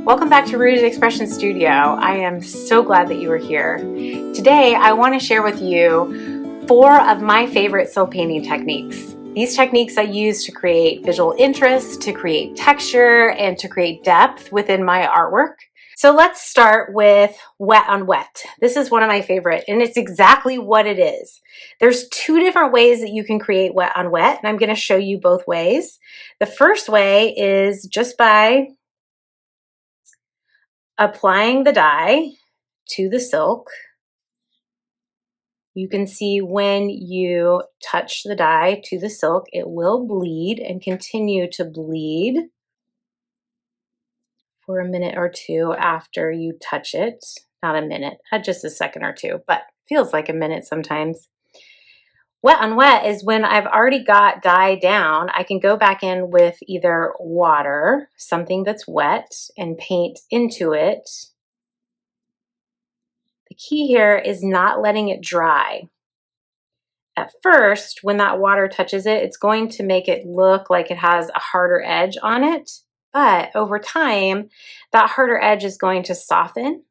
Welcome back to Rooted Expression Studio. I am so glad that you are here. Today, I want to share with you 4 of my favorite silk painting techniques. These techniques I use to create visual interest, to create texture, and to create depth within my artwork. So let's start with wet on wet. This is one of my favorite, and it's exactly what it is. There's 2 different ways that you can create wet on wet, and I'm going to show you both ways. The first way is just by applying the dye to the silk. You can see when you touch the dye to the silk, it will bleed and continue to bleed for a minute or 2 after you touch it. Not a minute, just a second or 2, but feels like a minute sometimes. Wet on wet is when I've already got dye down. I can go back in with either water, something that's wet, and paint into it. The key here is not letting it dry. At first, when that water touches it, it's going to make it look like it has a harder edge on it. But over time, that harder edge is going to soften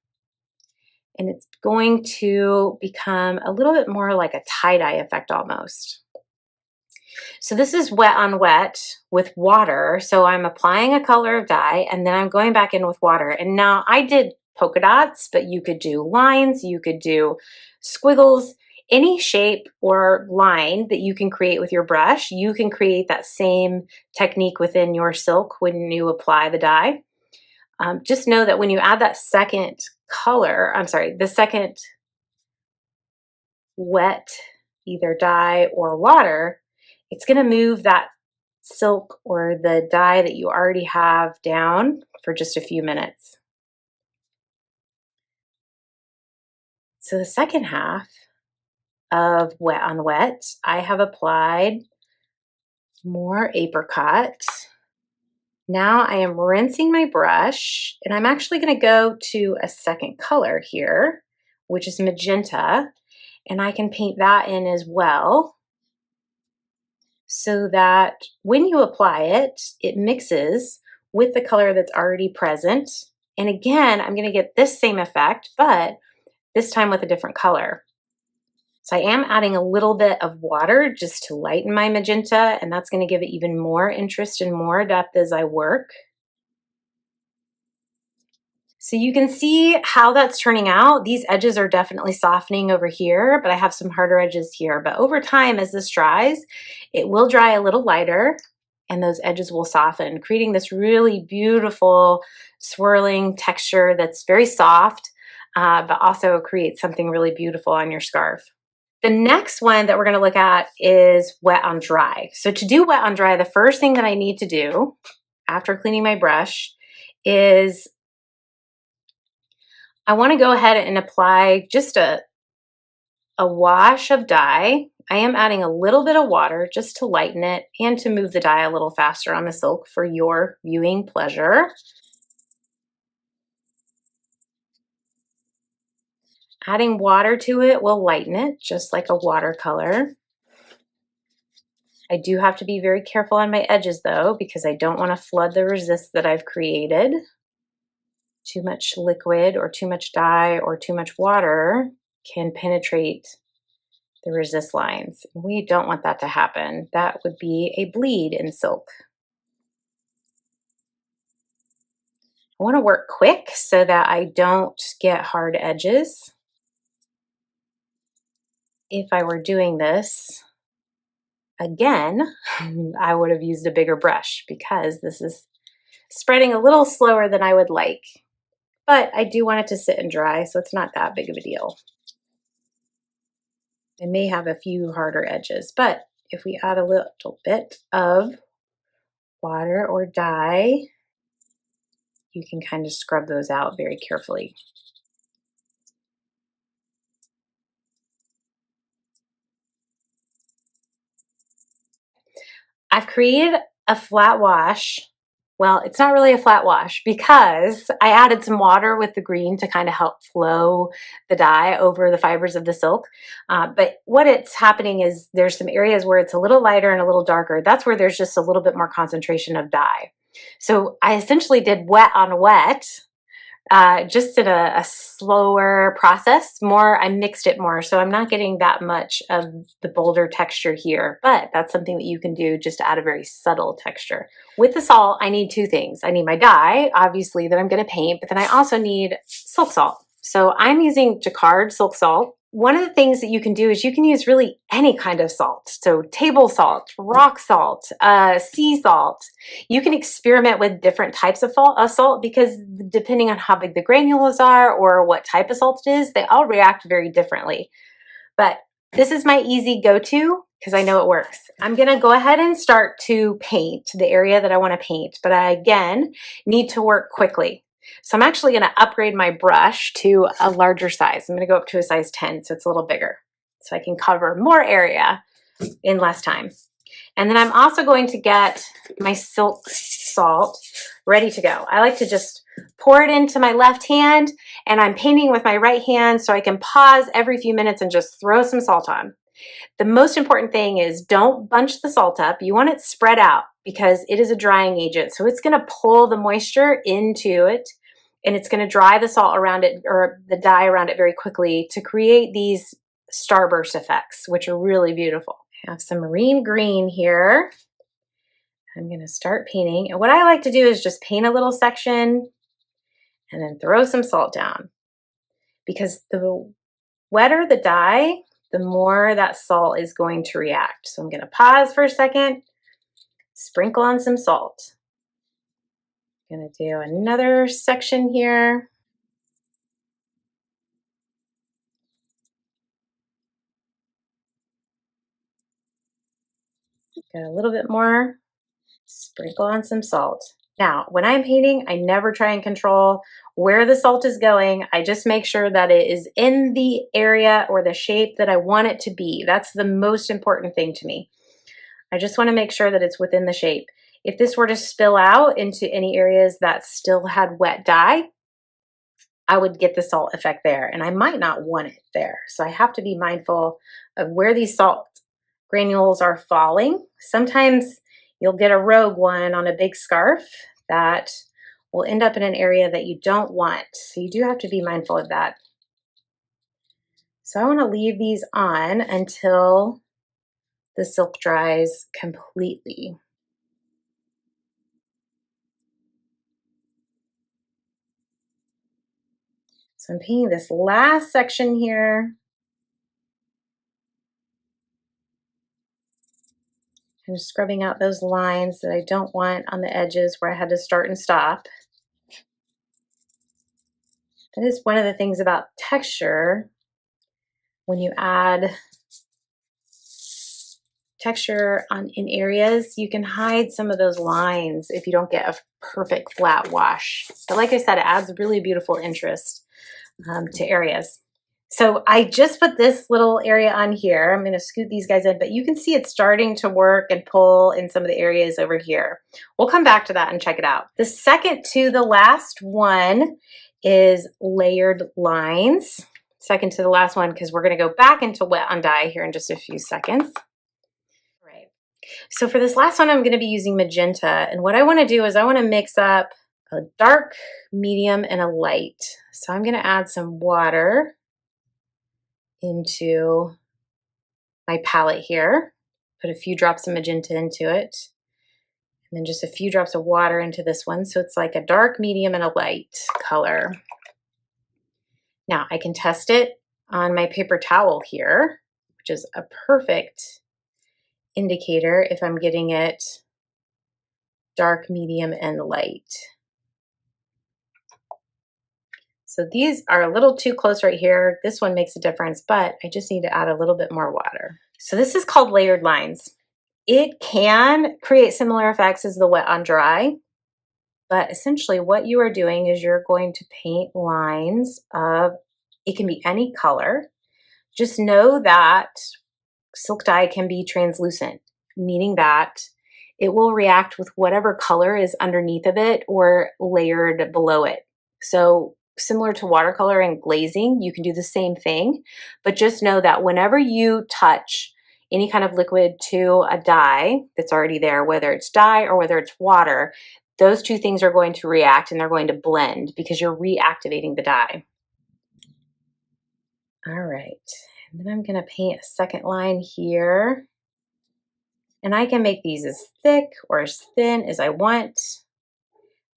and it's going to become a little bit more like a tie-dye effect almost. So this is wet on wet with water. So I'm applying a color of dye and then I'm going back in with water. And now I did polka dots, but you could do lines, you could do squiggles, any shape or line that you can create with your brush. You can create that same technique within your silk when you apply the dye. Just know that when you add that second color, the second wet, either dye or water, it's going to move that silk or the dye that you already have down for just a few minutes. So the second half of wet on wet, I have applied more apricot. Now I am rinsing my brush and I'm actually going to go to a second color here, which is magenta, and I can paint that in as well so that when you apply it, it mixes with the color that's already present. And again, I'm going to get this same effect, but this time with a different color. So I am adding a little bit of water just to lighten my magenta, and that's going to give it even more interest and more depth as I work. So you can see how that's turning out. These edges are definitely softening over here, but I have some harder edges here. But over time, as this dries, it will dry a little lighter and those edges will soften, creating this really beautiful swirling texture that's very soft, but also creates something really beautiful on your scarf. The next one that we're going to look at is wet on dry. So to do wet on dry, the first thing that I need to do after cleaning my brush is I want to go ahead and apply just a wash of dye. I am adding a little bit of water just to lighten it and to move the dye a little faster on the silk for your viewing pleasure. Adding water to it will lighten it, just like a watercolor. I do have to be very careful on my edges though, because I don't want to flood the resist that I've created. Too much liquid or too much dye or too much water can penetrate the resist lines. We don't want that to happen. That would be a bleed in silk. I want to work quick so that I don't get hard edges. If I were doing this again, I would have used a bigger brush because this is spreading a little slower than I would like. But I do want it to sit and dry, so it's not that big of a deal. I may have a few harder edges, but if we add a little bit of water or dye, you can kind of scrub those out very carefully. I've created a flat wash. Well, it's not really a flat wash because I added some water with the green to kind of help flow the dye over the fibers of the silk. But what it's happening is there's some areas where it's a little lighter and a little darker. That's where there's just a little bit more concentration of dye. So I essentially did wet on wet just in a slower process. I mixed it more, so I'm not getting that much of the bolder texture here, but that's something that you can do just to add a very subtle texture. With the salt, I need two things. I need my dye, obviously, that I'm going to paint, but then I also need silk salt. So I'm using Jacquard silk salt. One of the things that you can do is you can use really any kind of salt. So table salt, rock salt, sea salt. You can experiment with different types of salt because depending on how big the granules are or what type of salt it is, they all react very differently. But this is my easy go-to because I know it works. I'm going to go ahead and start to paint the area that I want to paint, but I, again, need to work quickly. So I'm actually going to upgrade my brush to a larger size. I'm going to go up to a size 10, so it's a little bigger, so I can cover more area in less time. And then I'm also going to get my silk salt ready to go. I like to just pour it into my left hand, and I'm painting with my right hand so I can pause every few minutes and just throw some salt on. The most important thing is don't bunch the salt up. You want it spread out because it is a drying agent. So it's going to pull the moisture into it, and it's going to dry the salt around it or the dye around it very quickly to create these starburst effects, which are really beautiful. I have some marine green here. I'm going to start painting. And what I like to do is just paint a little section and then throw some salt down, because the wetter the dye, the more that salt is going to react. So I'm going to pause for a second, sprinkle on some salt. I'm going to do another section here. Got a little bit more, sprinkle on some salt. Now, when I'm painting, I never try and control where the salt is going. I just make sure that it is in the area or the shape that I want it to be. That's the most important thing to me. I just want to make sure that it's within the shape. If this were to spill out into any areas that still had wet dye, I would get the salt effect there, and I might not want it there. So I have to be mindful of where these salt granules are falling. Sometimes you'll get a rogue one on a big scarf that will end up in an area that you don't want. So you do have to be mindful of that. So I want to leave these on until the silk dries completely. So I'm painting this last section here. I'm just scrubbing out those lines that I don't want on the edges where I had to start and stop. That is one of the things about texture. When you add texture in areas, you can hide some of those lines if you don't get a perfect flat wash. But like I said, it adds really beautiful interest to areas. So I just put this little area on here. I'm going to scoot these guys in, but you can see it's starting to work and pull in some of the areas over here. We'll come back to that and check it out. The second to the last one is layered lines. Second to the last one, because we're going to go back into wet on dye here in just a few seconds. Right. So for this last one, I'm going to be using magenta. And what I want to do is I want to mix up a dark, medium, and a light. So I'm going to add some water into my palette here, put a few drops of magenta into it, and then just a few drops of water into this one. So it's like a dark, medium, and a light color. Now I can test it on my paper towel here, which is a perfect indicator if I'm getting it dark, medium, and light. So these are a little too close right here. This one makes a difference, but I just need to add a little bit more water. So this is called layered lines. It can create similar effects as the wet on dry, but essentially what you are doing is you're going to paint lines of, it can be any color. Just know that silk dye can be translucent, meaning that it will react with whatever color is underneath of it or layered below it. So similar to watercolor and glazing, you can do the same thing, but just know that whenever you touch any kind of liquid to a dye that's already there, whether it's dye or whether it's water, those two things are going to react and they're going to blend because you're reactivating the dye. All right, and then I'm going to paint a second line here. And I can make these as thick or as thin as I want.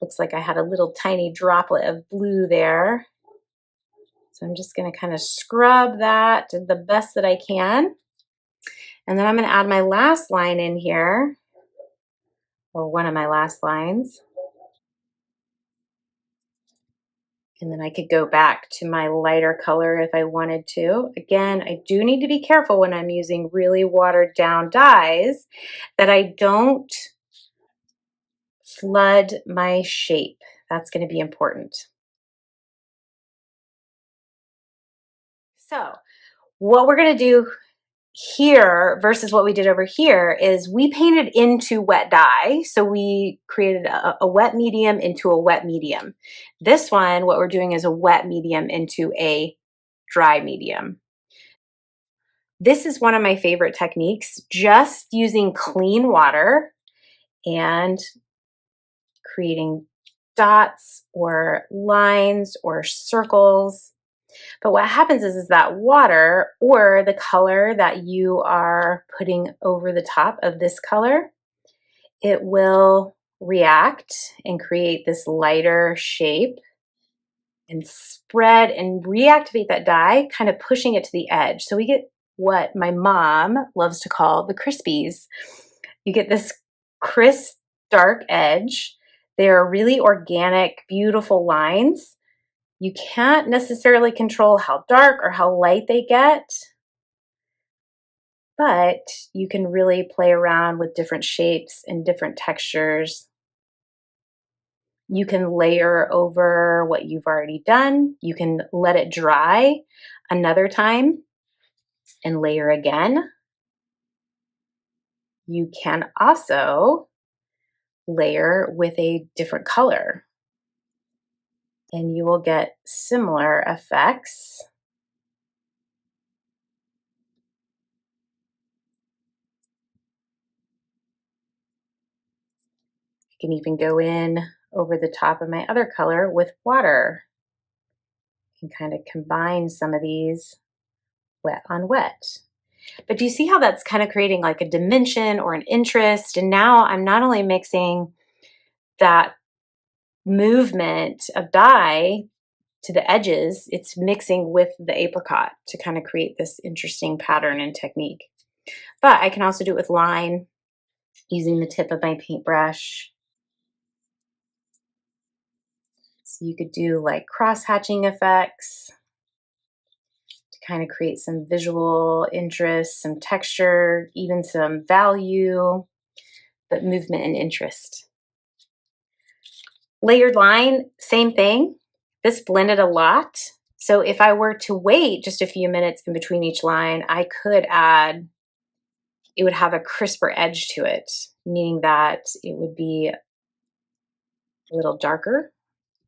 Looks like I had a little tiny droplet of blue there. So I'm just going to kind of scrub that the best that I can. And then I'm going to add my last line in here, or one of my last lines. And then I could go back to my lighter color if I wanted to. Again, I do need to be careful when I'm using really watered down dyes that I don't flood my shape. That's going to be important. So what we're going to do here versus what we did over here is we painted into wet dye. So we created a wet medium into a wet medium. This one, what we're doing is a wet medium into a dry medium. This is one of my favorite techniques, just using clean water and creating dots or lines or circles. But what happens is that water or the color that you are putting over the top of this color, it will react and create this lighter shape and spread and reactivate that dye, kind of pushing it to the edge. So we get what my mom loves to call the crispies. You get this crisp, dark edge. They are really organic, beautiful lines. You can't necessarily control how dark or how light they get, but you can really play around with different shapes and different textures. You can layer over what you've already done. You can let it dry another time and layer again. You can also layer with a different color, and you will get similar effects. I can even go in over the top of my other color with water and kind of combine some of these wet on wet. But do you see how that's kind of creating like a dimension or an interest? And now I'm not only mixing that movement of dye to the edges, it's mixing with the apricot to kind of create this interesting pattern and technique. But I can also do it with line using the tip of my paintbrush. So you could do like cross-hatching effects to kind of create some visual interest, some texture, even some value, but movement and interest. Layered line, same thing. This blended a lot. So if I were to wait just a few minutes in between each line, I could add, it would have a crisper edge to it, meaning that it would be a little darker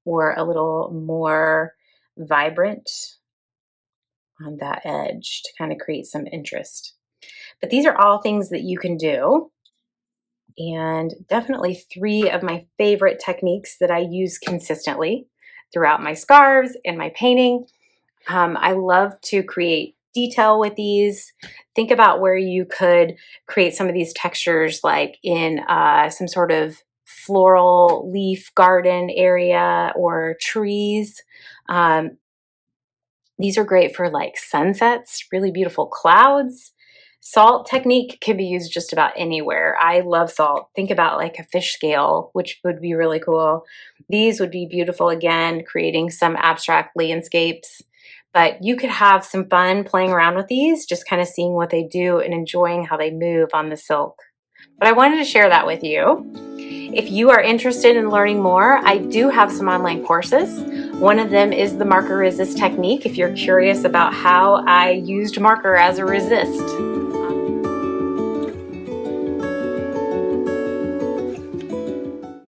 or a little more vibrant on that edge to kind of create some interest. But these are all things that you can do. And definitely 3 of my favorite techniques that I use consistently throughout my scarves and my painting. I love to create detail with these. Think about where you could create some of these textures like in some sort of floral leaf garden area or trees. These are great for like sunsets, really beautiful clouds. Salt technique can be used just about anywhere. I love salt. Think about like a fish scale, which would be really cool. These would be beautiful again, creating some abstract landscapes. But you could have some fun playing around with these, just kind of seeing what they do and enjoying how they move on the silk. But I wanted to share that with you. If you are interested in learning more, I do have some online courses. One of them is the marker resist technique if you're curious about how I used marker as a resist.